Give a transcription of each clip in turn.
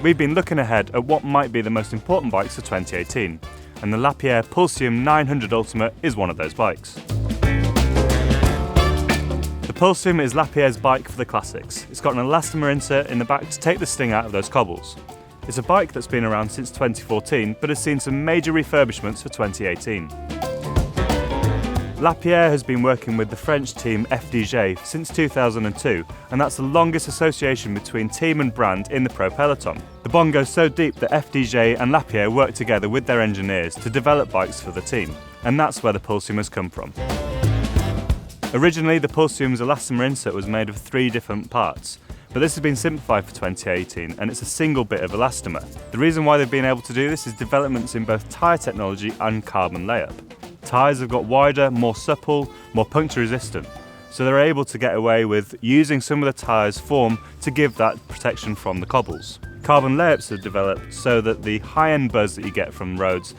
we've been looking ahead at what might be the most important bikes for 2018, and the Lapierre Pulsium 900 Ultimate is one of those bikes. The Pulsium is Lapierre's bike for the classics. It's got an elastomer insert in the back to take the sting out of those cobbles. It's a bike that's been around since 2014 but has seen some major refurbishments for 2018. Lapierre has been working with the French team FDJ since 2002, and that's the longest association between team and brand in the pro peloton. The bond goes so deep that FDJ and Lapierre work together with their engineers to develop bikes for the team, and that's where the Pulsium has come from. Originally, the Pulsium's elastomer insert was made of 3 different parts, but this has been simplified for 2018 and it's a single bit of elastomer. The reason why they've been able to do this is developments in both tyre technology and carbon layup. Tyres have got wider, more supple, more puncture resistant, so they're able to get away with using some of the tyre's form to give that protection from the cobbles. Carbon layups have developed so that the high-end buzz that you get from roads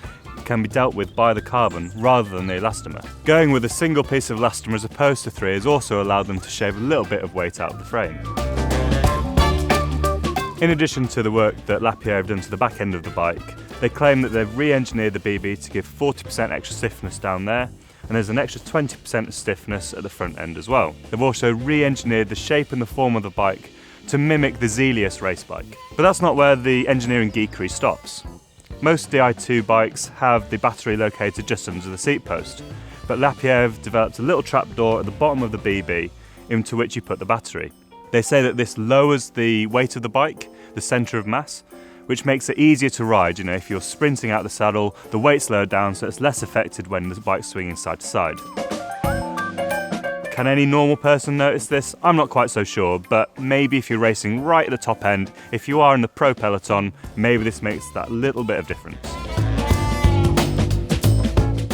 can be dealt with by the carbon rather than the elastomer. Going with a single piece of elastomer as opposed to 3 has also allowed them to shave a little bit of weight out of the frame. In addition to the work that Lapierre have done to the back end of the bike, they claim that they've re-engineered the BB to give 40% extra stiffness down there, and there's an extra 20% of stiffness at the front end as well. They've also re-engineered the shape and the form of the bike to mimic the Zelius race bike. But that's not where the engineering geekery stops. Most Di2 bikes have the battery located just under the seat post, but Lapierre have developed a little trapdoor at the bottom of the BB into which you put the battery. They say that this lowers the weight of the bike, the centre of mass, which makes it easier to ride. You know, if you're sprinting out the saddle, the weight's lowered down so it's less affected when the bike's swinging side to side. Can any normal person notice this? I'm not quite so sure, but maybe if you're racing right at the top end, if you are in the pro peloton, maybe this makes that little bit of difference.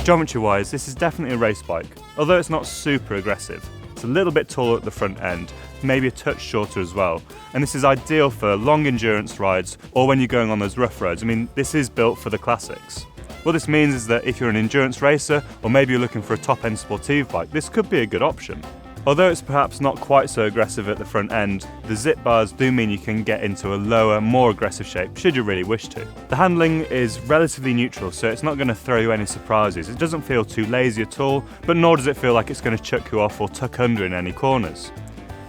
Geometry-wise, this is definitely a race bike, although it's not super aggressive. It's a little bit taller at the front end, maybe a touch shorter as well, and this is ideal for long endurance rides or when you're going on those rough roads. I mean, this is built for the classics. What this means is that if you're an endurance racer or maybe you're looking for a top-end sportive bike, this could be a good option. Although it's perhaps not quite so aggressive at the front end, the zip bars do mean you can get into a lower, more aggressive shape should you really wish to. The handling is relatively neutral, so it's not going to throw you any surprises. It doesn't feel too lazy at all, but nor does it feel like it's going to chuck you off or tuck under in any corners.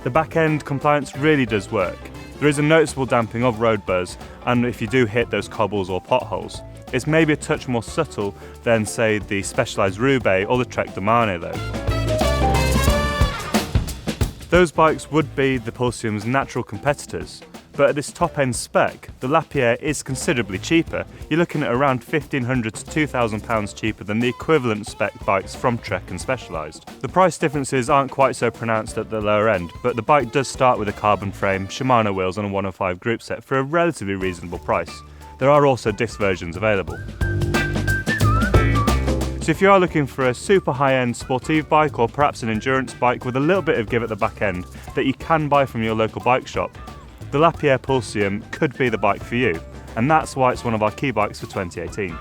The back-end compliance really does work. There is a noticeable damping of road buzz, and if you do hit those cobbles or potholes, it's maybe a touch more subtle than, say, the Specialized Roubaix or the Trek de Marne though. Those bikes would be the Pulsium's natural competitors, but at this top-end spec, the Lapierre is considerably cheaper. You're looking at around £1,500 to £2,000 cheaper than the equivalent spec bikes from Trek and Specialized. The price differences aren't quite so pronounced at the lower end, but the bike does start with a carbon frame, Shimano wheels and a 105 group set for a relatively reasonable price. There are also disc versions available. So if you are looking for a super high-end sportive bike or perhaps an endurance bike with a little bit of give at the back end that you can buy from your local bike shop, the Lapierre Pulsium could be the bike for you, and that's why it's one of our key bikes for 2018.